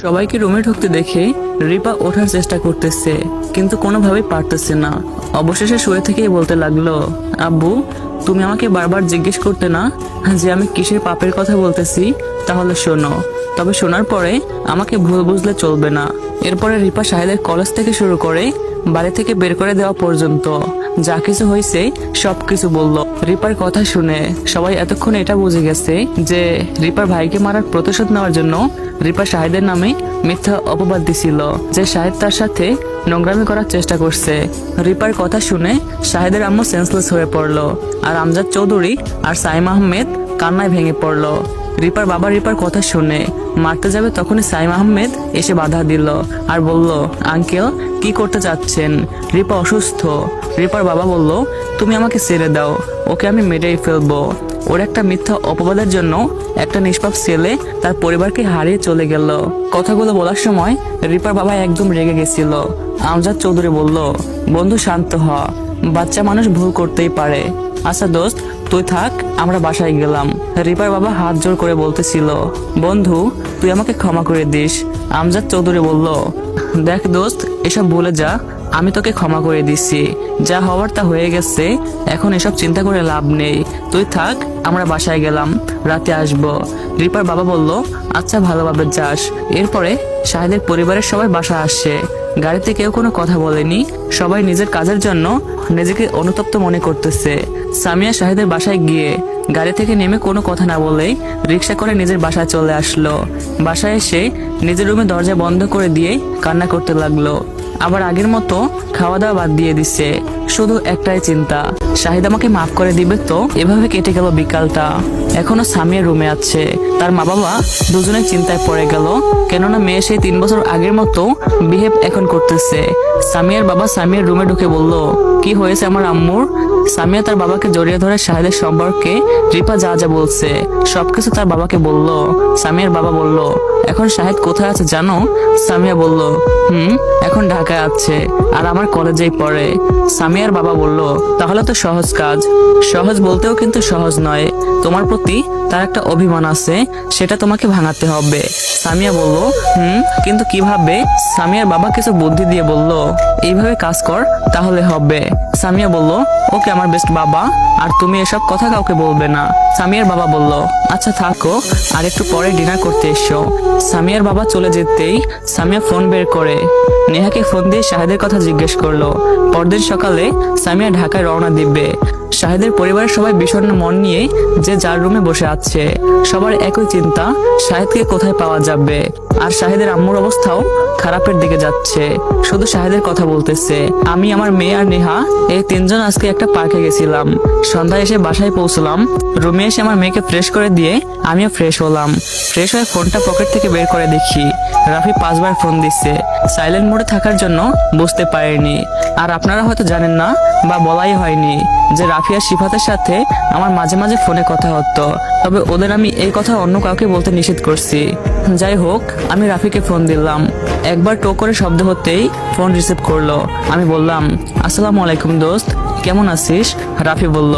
সবাইকে রুমে ঢুকতে দেখে রিপা ওঠার চেষ্টা করতেছে, কিন্তু কোনোভাবেই পারতেছে না। অবশেষে শুয়ে থেকেই বলতে লাগলো, আব্বু তুমি আমাকে বারবার জিজ্ঞেস করতে না যে আমি কিসের পাপের কথা বলতেছি, তাহলে শোনো। তবে শোনার পরে আমাকে ভুল বুঝলে চলবে না। এরপরে রিপা শাহেদের কলেজ থেকে শুরু করে বাড়ি থেকে বের করে দেওয়া পর্যন্ত যা কিছু হয়েছে সবকিছু বলল। রিপার কথা শুনে সবাই এতক্ষণে এটা বুঝে গেছে যে রিপার ভাইকে মারার প্রতিশোধ নেওয়ার জন্য রিপা শাহেদের নামে মিথ্যা অপবাদ দিছিল, যে শাহেদ তার সাথে নোংরামি করার চেষ্টা করছে। রিপার কথা শুনে শাহেদের আম্মু সেন্সলেস হয়ে পড়লো, আর আমজাদ চৌধুরী আর সাইম আহমেদ কান্নায় ভেঙে পড়লো। রিপার বাবা রিপার কথা শুনে মারতে যাবে, তখনই সাইম আহমেদ এসে বাধা দিল আর বলল, আঙ্কেল কি করতে চাচ্ছেন? রিপা অসুস্থ। রিপার বাবা বলল, তুমি আমাকে ছেড়ে দাও, ওকে আমি মেরেই ফেলবো। ওর একটা মিথ্যা অপবাদের জন্য একটা নিষ্পাপ ছেলে তার পরিবারকে হারিয়ে চলে গেল। কথাগুলো বলার সময় রিপার বাবা একদম রেগে গেছিল। আমজাদ চৌধুরী বলল, বন্ধু শান্ত হ, বাচ্চা মানুষ ভুল করতেই পারে। আচ্ছা দোস্ত তুই থাক, আমরা বাসায় গেলাম। রিপার বাবা হাত জোর করে বলতেছিল, বন্ধু তুই আমাকে ক্ষমা করে দিস। আমজাদ চৌধুরী বলল, দেখ দোস্ত এসব ভুলে যা, আমি তোকে ক্ষমা করে দিচ্ছি, যা হওয়ার তা হয়ে গেছে, এখন এসব চিন্তা করে লাভ নেই। তুই থাক, আমরা বাসায় গেলাম, রাতে আসবো। রিপার বাবা বলল, আচ্ছা ভালোভাবে যাস। এরপরে শাহেদের পরিবারের সবাই বাসা আসছে। গাড়িতে কেউ কোনো কথা বলেনি, সবাই নিজের কাজের জন্য নিজেকে অনুতপ্ত মনে করতেছে। সামিয়া শাহেদের বাসায় গিয়ে গাড়ি থেকে নেমে কোনো কথা না বলেই রিক্সা করে নিজের বাসায় চলে আসলো। বাসায় এসে নিজের রুমে দরজা বন্ধ করে দিয়ে কান্না করতে লাগলো। আবার আগের মতো খাওয়া দাওয়া বাদ দিয়ে দিচ্ছে, শুধু একটাই চিন্তা, শাহিদ আমাকে মাফ করে দিবে তো। এভাবে কেটে গেল বিকালটা। এখনো সামিয়া রুমে আছে। তার মা বাবা দুজনে চিন্তায় পড়ে গেল, কেননা মেয়ে সেই 3 বছর আগের মতো বিহেভ এখন করতেছে। সামিয়ার বাবা সামিয়ার রুমে ঢুকে বলল, কি হয়েছে আমার আম্মুর? সামিয়া তার বাবাকে জড়িয়ে ধরে শাহিদের সম্পর্কে রিপা যা যা বলছে সবকিছু তার বাবাকে বলল। সামিয়ার বাবা বলল, এখন শাহিদ কোথায় আছে জানো? সামিয়া বলল, এখন ঢাকায় আছে, আর আমার কলেজেই পড়ে। সামিয়ার বাবা বলল, তাহলে তো সহজ কাজ। সহজ বলতেও কিন্তু সহজ নয়, তোমার প্রতি তার একটা অভিমান আছে, সেটা তোমাকে ভাঙাতে হবে। সামিয়া বলল, কিন্তু কিভাবে? সামিয়ার বাবা কিছু বুদ্ধি দিয়ে বলল, এইভাবে কাজ কর তাহলে হবে। সামিয়া বলল, ওকে আমার বেস্ট বাবা, আর তুমি এসব কথা কাউকে বলবে না। সামিয়ার বাবা বলল, আচ্ছা থাকো, আর একটু পরে ডিনার করতে এসো। সামিয়ার বাবা চলে যেতেই সামিয়া ফোন বের করে নেহাকে ফোন দিয়ে শাহেদের কথা জিজ্ঞেস করলো। পরদিন সকালে সামিয়া ঢাকায় রওনা দিবে। শাহেদের পরিবারের সবাই বিষণ্ণ মন নিয়ে যে যার রুমে বসে আছে। সবার একই চিন্তা, শাহেদকে কোথায় পাওয়া যাবে। আর শাহেদের আম্মুর অবস্থাও খারাপের দিকে যাচ্ছে, শুধু শাহেদের কথা বলতেছে। আমি, আমার মেয়ে আর নেহা এই 3 জন আজকে একটা পার্কে গেছিলাম। সন্ধ্যায় এসে বাসায় পৌঁছলাম। রুমে এসে আমার মেয়েকে ফ্রেশ করে দিয়ে আমিও ফ্রেশ হলাম। ফ্রেশ হয়ে ফোনটা পকেট থেকে বের করে দেখি রাফি 5 বার ফোন দিচ্ছে। সাইলেন্ট মোডে থাকার জন্য বুঝতে পারিনি। আর আপনারা হয়তো জানেন না বা বলাই হয়নি যে রাফি আর শিফাতের সাথে আমার মাঝে মাঝে ফোনে কথা হতো, তবে ওদের আমি এই কথা অন্য কাউকে বলতে নিষেধ করছি। যাই হোক, আমি রাফিকে ফোন দিলাম। একবার টো করে শব্দ হতেই ফোন রিসিভ করলো। আমি বললাম, আসসালামু আলাইকুম দোস্ত, কেমন আছিস? রাফি বলল,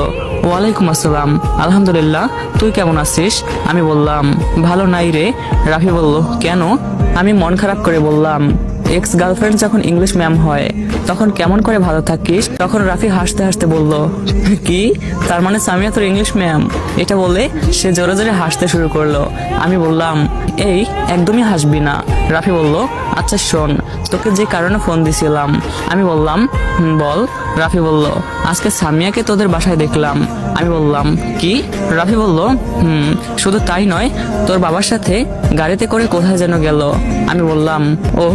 ওয়ালাইকুম আসসালাম, আলহামদুলিল্লাহ, তুই কেমন আছিস? আমি বললাম, ভালো নাই রে। রাফি বলল, কেন? আমি মন খারাপ করে বললাম, এক্স গার্লফ্রেন্ড যখন ইংলিশ ম্যাম হয় তখন কেমন করে ভালো থাকিস? তখন রাফি হাসতে হাসতে বলল, কি, তার মানে সামিয়া তোর ইংলিশ ম্যাম? এটা বলে সে জোরে জোরে হাসতে শুরু করলো। আমি বললাম, এই একদমই হাসবি না। রাফি বলল, আচ্ছা শোন, তোকে যে কারণে ফোন দিছিলাম। আমি বললাম, বল। রাফি বলল, আজকে সামিয়াকে তোদের বাসায় দেখলাম। আমি বললাম, কি? রাফি বলল, শুধু তাই নয়, তোর বাবার সাথে গাড়িতে করে কোথায় যেন গেল। আমি বললাম, ও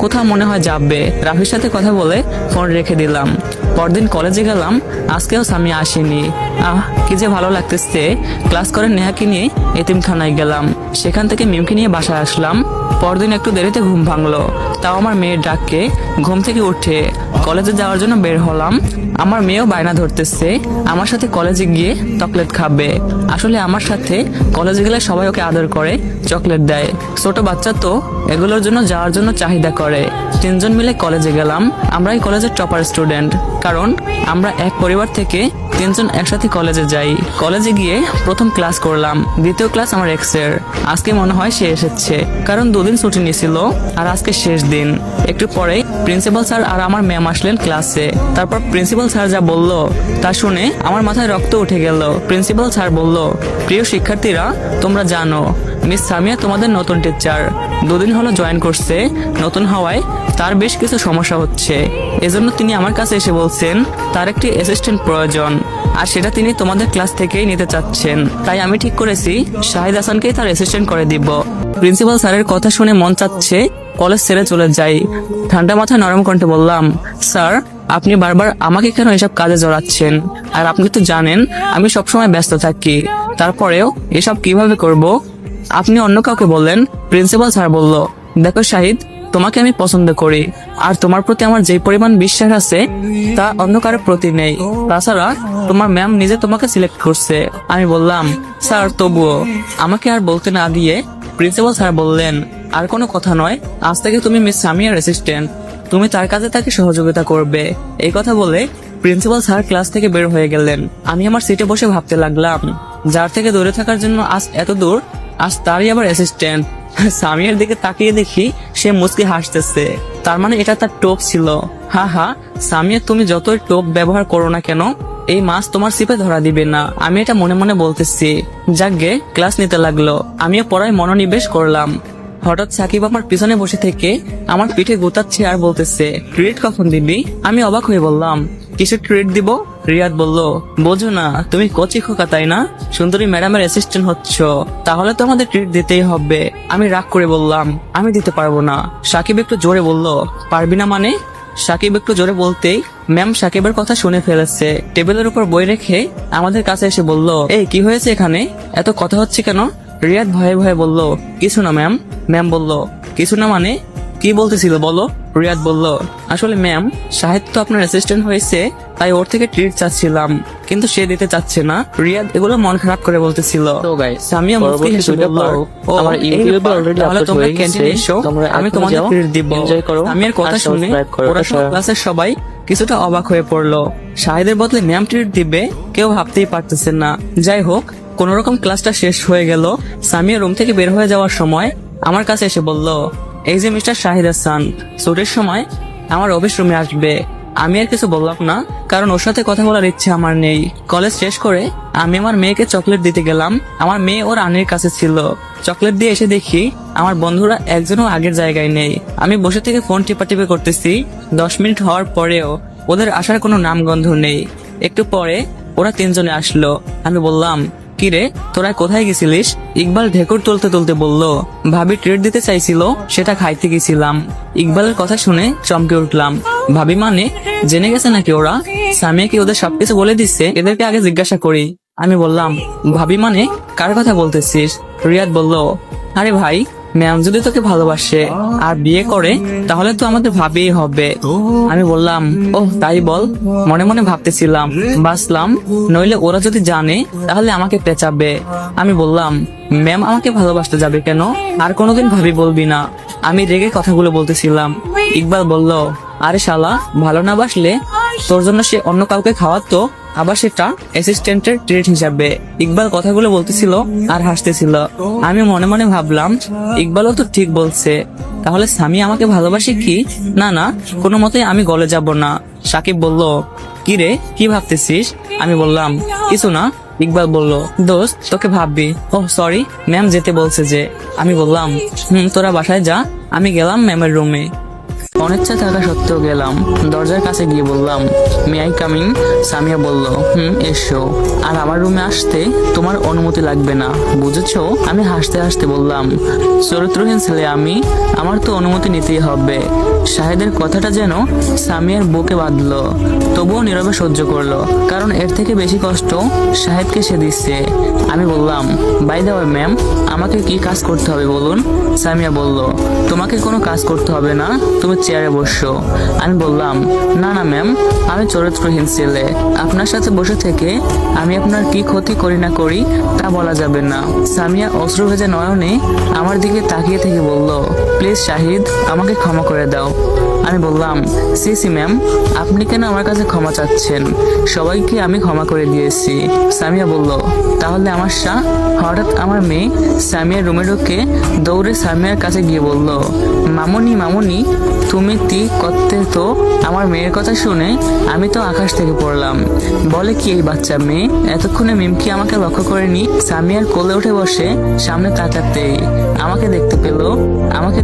কোথাও মনে হয় যাবে। রাফির সাথে কথা বলে ফোন রেখে দিলাম। পরদিন কলেজে গেলাম, আজকেও সামিয়া আসেনি। কি যে ভালো লাগতেছে। ক্লাস করে নেহাকে নিয়ে এতিমখানায় গেলাম, সেখান থেকে মিমকে নিয়ে বাসায় আসলাম। পরদিন একটু দেরিতে ঘুম ভাঙলো, তাও আমার মেয়ের ডাককে ঘুম থেকে উঠে কলেজে যাওয়ার জন্য বের হলাম। আমার মেয়েও বায়না ধরতেছে আমার সাথে কলেজে গিয়ে চকলেট খাবে। আসলে আমার সাথে কলেজে গেলে সবাই ওকে আদর করে, চকলেট দেয়। ছোট বাচ্চা তো এগুলোর জন্য যাওয়ার জন্য চাহিদা করে। 3 জন মিলে কলেজে গেলাম। আমরাই কলেজের টপার স্টুডেন্ট, কারণ আমরা এক পরিবার থেকে তিনজন একসাথে কলেজে যাই। কলেজে গিয়ে প্রথম ক্লাস করলাম, দ্বিতীয় ক্লাস আমার এক্সের। আজকে মনে হয় সে এসেছে, কারণ 2 দিন ছুটি নিয়েছিল আর আজকে শেষ দিন। একটু পরে প্রিন্সিপাল স্যার আর আমার ম্যাম আসলেন ক্লাসে। তারপর প্রিন্সিপাল স্যার যা বলল তা শুনে আমার মাথায় রক্ত উঠে গেল। প্রিন্সিপাল স্যার বলল, প্রিয় শিক্ষার্থীরা, তোমরা জানো মিস সামিয়া তোমাদের নতুন টিচার। 2 দিন হলো জয়েন করছে, নতুন হওয়ায় তার বেশ কিছু সমস্যা হচ্ছে। এজন্য তিনি আমার কাছে এসে বলছেন তার একটি অ্যাসিস্ট্যান্ট প্রয়োজন, আর সেটা তিনি তোমাদের ক্লাস থেকেই নিতে চাচ্ছেন। তাই আমি ঠিক করেছি শাহিদ হাসানকেই তার অ্যাসিস্ট্যান্ট করে দিব। প্রিন্সিপাল স্যারের কথা শুনে মন চাচ্ছে কলেজ ছেড়ে চলে যাই। ঠান্ডা মাথায় নরম কণ্ঠে বললাম, স্যার আপনি বারবার আমাকে কেন এসব কাজে জড়াচ্ছেন? আর আপনি তো জানেন আমি সবসময় ব্যস্ত থাকি, তারপরেও এসব কিভাবে করব? আপনি অন্য কাউকে বললেন। প্রিন্সিপাল স্যার বলল, দেখো শাহিদ, তোমাকে আমি পছন্দ করি, আর তোমার প্রতি আমার যে পরিমাণ বিশ্বাস আছে তা অন্য কারোর প্রতি নেই। তাছাড়া তোমার ম্যাম নিজে তোমাকে সিলেক্ট করছে। আমি বললাম, স্যার তবুও। আমাকে আর বলতে না দিয়ে প্রিন্সিপাল স্যার বললেন, আর কোনো কথা নয়, আজ থেকে তুমি মিস সামিয়ার অ্যাসিস্ট্যান্ট, তুমি তার কাছে তাকে সহযোগিতা করবে। এই কথা বলে প্রিন্সিপাল স্যার ক্লাস থেকে বের হয়ে গেলেন। আমি আমার সিটে বসে ভাবতে লাগলাম, যার থেকে দূরে থাকার জন্য আজ এত দূর, আজ তারই আবার অ্যাসিস্ট্যান্ট। সামিয়ার দিকে তাকিয়ে দেখি সে মুচকি হাসতেছে, তার মানে এটা তার টোপ ছিল। হা হা, সামিয়া তুমি যতই টোপ ব্যবহার করো না কেন, এই মাছ তোমার সিপে ধরা দিবে না। আমি এটা মনে মনে বলতেছি। যাকগে, ক্লাস নিতে লাগলো, আমিও পড়ায় মনোনিবেশ করলাম। হঠাৎ সাকিব আমার পিছনে বসে থেকে আমার পিঠে গোতাচ্ছে আর বলতেছে, ট্রিট কখন দিবি? আমি অবাক হয়ে বললাম, কিসের ট্রিট দিব? রিয়াদ বলল, বোঝো না, তুমি কচি খোকা তাই না? সুন্দরী ম্যাডামের অ্যাসিস্ট্যান্ট হচ্ছ, তাহলে তো আমাদের ট্রিট দিতেই হবে। আমি রাগ করে বললাম, আমি দিতে পারবো না। সাকিব একটু জোরে বলল, পারবি না মানে? সাকিব একটু জোরে বলতেই ম্যাম সাকিবের কথা শুনে ফেলেছে। টেবিলের উপর বই রেখে আমাদের কাছে এসে বলল, এই কি হয়েছে এখানে? এত কথা হচ্ছে কেন? রিয়াদ ভয়ে ভয়ে বলল, কিছু না ম্যাম। ম্যাম বলল, কিছু না মানে? কি বলতেছিল বলো? রিয়াদ বলল, আসলে ম্যাম, শাহিদ তো আপনার অ্যাসিস্ট্যান্ট হয়েছে, তাই ওর থেকে ট্রিট চাচ্ছিলাম, কিন্তু সে দিতে চাচ্ছে না। রিয়াদ এগুলো মন খারাপ করে বলতেছিল। তো গাইস, সামিয়া মুস্কি হেসে বলল, ও আমার ইউটিউবে অলরেডি তাহলে আপলোড তোমরা হয়ে ক্যান্টিনে গেছে, এসো, তোমরা আমি এখন তোমাদের যাও, ট্রিট দিব। এনজয় করো, সামিয়ার কথা আর শুনে সাবস্ক্রাইব করো। ওরা সব ক্লাসের সবাই কিছুটা অবাক হয়ে পড়লো। শাহিদের বদলে ম্যাম ট্রিট দিবে কেউ ভাবতেই পারতেছে না। যাই হোক, কোন রকম ক্লাসটা শেষ হয়ে গেল। সামিয়া রুম থেকে বের হয়ে যাওয়ার সময় আমার কাছে এসে বলল, এই যে মিস্টার শাহিদ হাসান, ছুটির সময় আমার অফিস রুমে আসবে। আমি আর কিছু বললাম না, কারণ ওর সাথে কথা বলার ইচ্ছে আমার নেই। কলেজ শেষ করে আমি আমার মেয়েকে চকলেট দিতে গেলাম। আমার মেয়ে ওর আন্টির কাছে ছিল। চকলেট দিয়ে এসে দেখি আমার বন্ধুরা একজনও আগের জায়গায় নেই। আমি বসে থেকে ফোন টিপাটিপি করতেছি। 10 মিনিট হওয়ার পরেও ওদের আসার কোনো নামগন্ধ নেই। একটু পরে ওরা 3 জনে আসলো। আমি বললাম, কিরে তোরা কোথায় গেছিলিস? ইকবাল ঢেকুর তুলতে তুলতে বলল, ভাবি ট্রিট দিতে চাইছিল, সেটা খাইতে গেছিলাম। ইকবালের কথা শুনে চমকে উঠলাম। ভাবি মানে জেনে গেছে নাকি ওরা? সামিয়া কি ওদের সবকিছু বলে দিচ্ছে? এদেরকে আগে জিজ্ঞাসা করি। আমি বললাম, ভাবি মানে কার কথা বলতেছিস? রিয়াদ বলল, আরে ভাই, ম্যাম যদি তোকে ভালোবাসে আর বিয়ে করে তাহলে তো আমাদের ভাবিই হবে। আমি বললাম, ওহ তাই বল। মনে মনে ভাবতেছিলাম, বাসলাম, নইলে ওরা যদি জানে তাহলে আমাকে পেঁচাবে। আমি বললাম, ম্যাম আমাকে ভালোবাসতে যাবে কেন? আর কোনোদিন ভাবি বলবি না। আমি রেগে কথাগুলো বলতেছিলাম। ইকবাল বলল, আরে শালা, ভালো না বাসলে তোর জন্য সে অন্য কাউকে খাওয়াতো, আবার সেটা অ্যাসিস্ট্যান্টের ট্রিট হিসাবে। ইকবাল কথাগুলো বলতেছিল আর হাসতেছিল। আমি মনে মনে ভাবলাম, ইকবালও তো ঠিক বলছে, তাহলে সামি আমাকে ভালোবাসে কি? না না, কোনো মতেই আমি গলে যাব না। সাকিব বলল, কি রে, কি ভাবতেছিস? আমি বললাম, কিছু না। ইকবাল বলল, দোস্ত তোকে ভাববি। ও সরি, ম্যাম যেতে বলছে যে। আমি বললাম, তোরা বাসায় যা। আমি গেলাম ম্যামের রুমে। অনিচ্ছা থাকা সত্ত্বেও গেলাম। দরজার কাছে গিয়ে বললাম, মে আই কামিং? সামিয়া বলল, এসো। আর আমার রুমে আসতে তোমার অনুমতি লাগবে না, বুঝেছো? আমি হাসতে হাসতে বললাম, চরিত্রহীন ছেলে আমি, আমার তো অনুমতি নিতেই হবে। শাহেদের কথাটা যেন সামিয়ার বুকে বাঁধলো, তবুও নীরবে সহ্য করলো, কারণ এর থেকে বেশি কষ্ট শাহেদকে সে দিচ্ছে। আমি বললাম, বাই দ্য ওয়ে ম্যাম, আমাকে কি কাজ করতে হবে বলুন? সামিয়া বলল, তোমাকে কোনো কাজ করতে হবে না, তুমি চেয়ারে বসো। আমি বললাম, না না ম্যাম, আমি চরিত্রহীন ছেলে, আপনার সাথে বসে থেকে আমি আপনার কি ক্ষতি করি না করি তা বলা যাবে না। সামিয়া অশ্রু ভেজা নয়নে আমার দিকে তাকিয়ে থেকে বলল, প্লিজ শাহিদ, আমাকে ক্ষমা করে দাও। আমি বললাম, সি ম্যাম, আপনি কেন আমার কাছে ক্ষমা চাচ্ছেন? সবাইকে আমি ক্ষমা করে দিয়েছি। সামিয়া বলল, তাহলে আমার শাহ? হঠাৎ আমার মেয়ে সামিয়ার রুমে ঢুকে দৌড়ে সামিয়ার কাছে গিয়ে বলল, মামুনি তুমি করতে তো। আমার মেয়ের কথা শুনে আমি তো আকাশ থেকে পড়লাম। বলে কি এই বাচ্চা মেয়ে? এতক্ষণে মিমকি আমাকে লক্ষ্য করেনি। সামিয়ার কোলে উঠে বসে সামনে তাকাতেই আমাকে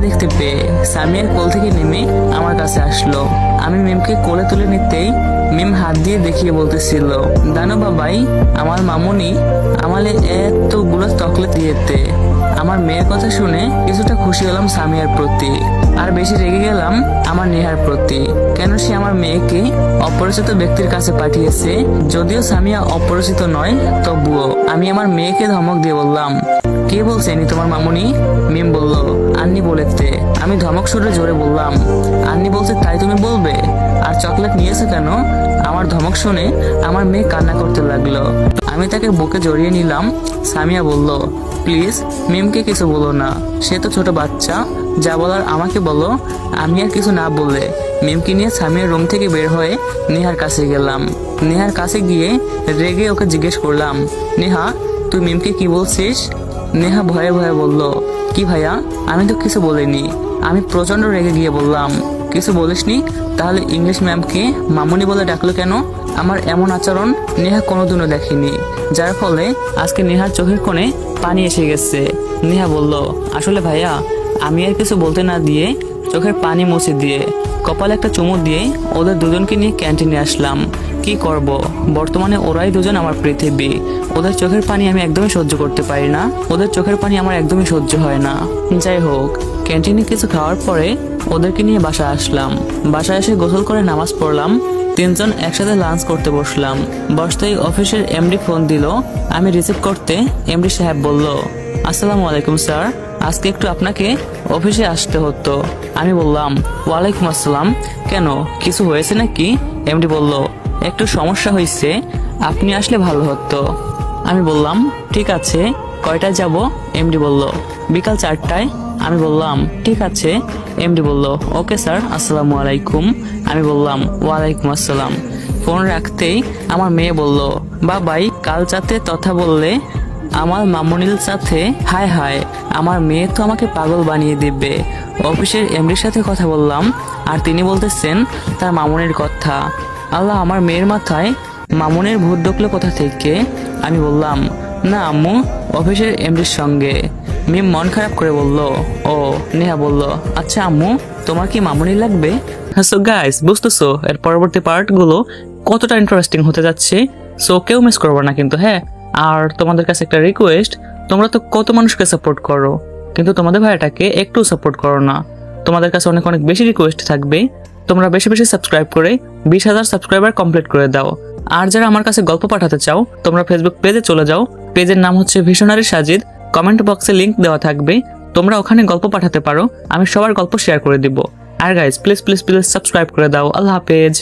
দেখতে পেয়ে সামিয়ার কোল থেকে নেমে আমার কাছে আসলো। আমি মিমকে কোলে তুলে নিতেই মিম হাত দিয়ে দেখিয়ে বলতেছিল, দানো বাবাই, আমার মামুনি আমালে এতগুলো চকলেট দিয়েতে। আমার মেয়ের কথা শুনে কিছুটা খুশি হলাম সামিয়ার প্রতি, আর বেশি রেগে গেলাম আমার নেহার প্রতি। কেন সে আমার মেয়েকে অপরিচিত ব্যক্তির কাছে পাঠিয়েছে? যদিও সামিয়া অপরিচিত নয়, তবুও আমি আমার মেয়েকে ধমক দিয়ে বললাম, কে বলছে ইনি তোমার মামুনি? মিম বলল, আন্নি বলেছে। আমি ধমক সুরে জোরে বললাম, আন্নি বলছে তাই তুমি বলবে? আর চকলেট নিয়েছো কেন? আমার ধমক শুনে আমার মেয়ে কান্না করতে লাগলো। আমি তাকে বুকে জড়িয়ে নিলাম। সামিয়া বলল, প্লিজ মিমকে কিছু বলো না, সে তো ছোট বাচ্চা, যা বলার আমাকে বলো। আমি আর কিছু না বললে মিমকে নিয়ে সামিয়ার রুম থেকে বের হয়ে নেহার কাছে গেলাম। নেহার কাছে গিয়ে রেগে ওকে জিজ্ঞেস করলাম, নেহা, তুই মিমকে কি বলছিস? নেহা ভয়ে ভয়ে বলল, কি ভাইয়া, আমি তো কিছু বলিনি। আমি প্রচন্ড রেগে গিয়ে বললাম, কিছু বলিসনি? তাহলে ইংলিশ ম্যামকে মামুনি বলে ডাকলো কেন? আমার এমন আচরণ নেহা কোনোদিনও দেখেনি, যার ফলে আজকে নেহার চোখের কোণে পানি এসে গেছে। নেহা বলল, আসলে ভাইয়া, আমি আর কিছু বলতে না দিয়ে চোখের পানি মুছে দিয়ে কপালে একটা চুমু দিয়ে ওদের দুজনকে নিয়ে ক্যান্টিনে আসলাম। কি করব, বর্তমানে ওরাই দুজন আমার পৃথিবী। ওদের চোখের পানি আমি একদমই সহ্য করতে পারি না, ওদের চোখের পানি আমার একদমই সহ্য হয় না। যাই হোক, ক্যান্টিনে কিছু খাওয়ার পরে ওদেরকে নিয়ে বাসায় আসলাম। বাসায় এসে গোসল করে নামাজ পড়লাম। তিনজন একসাথে লাঞ্চ করতে বসলাম। বসতেই অফিসের এমডি ফোন দিল। আমি রিসিভ করতে এমডি সাহেব বলল, আসসালামু আলাইকুম স্যার, আজকে একটু আপনাকে অফিসে আসতে হতো। আমি বললাম, ওয়ালাইকুম আসসালাম, কেন কিছু হয়েছে নাকি? এমডি বলল, একটু সমস্যা হয়েছে, আপনি আসলে ভালো হতো। আমি বললাম, ঠিক আছে, কয়টায় যাব? এমডি বলল, বিকাল 4টায়। আমি বললাম, ঠিক আছে। এমডি বলল, ওকে স্যার, আসসালামু আলাইকুম। আমি বললাম, ওয়ালাইকুম আসসালাম। ফোন রাখতেই আমার মেয়ে বলল, বাবাই, কাল যাতে তথা বললে আমার মামুনির সাথে। হায় হায়, আমার মেয়ে তো আমাকে পাগল বানিয়ে দিবে। অফিসের এমডির সাথে কথা বললাম, আর তিনি বলতেছেন তার মামুনির কথা। আল্লাহ, আমার মেয়ের মাথায় মামুনির ভূত ঢুকলো কোথা থেকে? আমি বললাম, না আম্মু, অফিসের এমডির সঙ্গে। মিম মন খারাপ করে বলল, ও। নেহা বলল, আচ্ছা আম্মু, তোমার কি মামুনি লাগবে? সো গাইস, বুঝতেছো এর পরবর্তী পার্টগুলো কতটা ইন্টারেস্টিং হতে যাচ্ছে। সো কেউ মিস করবো না কিন্তু, হ্যাঁ। আর তোমাদের কাছে একটা রিকোয়েস্ট, তোমরা তো কত মানুষকে সাপোর্ট করো, কিন্তু তোমাদের ভাইটাকে একটু সাপোর্ট করো না। তোমাদের কাছে অনেক অনেক বেশি রিকোয়েস্ট থাকবে, তোমরা বেশি বেশি সাবস্ক্রাইব করে 20,000 সাবস্ক্রাইবার কমপ্লিট করে দাও। আর যারা আমার কাছে গল্প পাঠাতে চাও, তোমরা ফেসবুক পেজে চলে যাও। পেজের নাম হচ্ছে ভিশনারি সাজিদ। কমেন্ট বক্সে লিংক দেওয়া থাকবে, তোমরা ওখানে গল্প পাঠাতে পারো, আমি সবার গল্প শেয়ার করে দিব। আর guys, please please please subscribe করে দাও। আল্লাহ হাফেজ।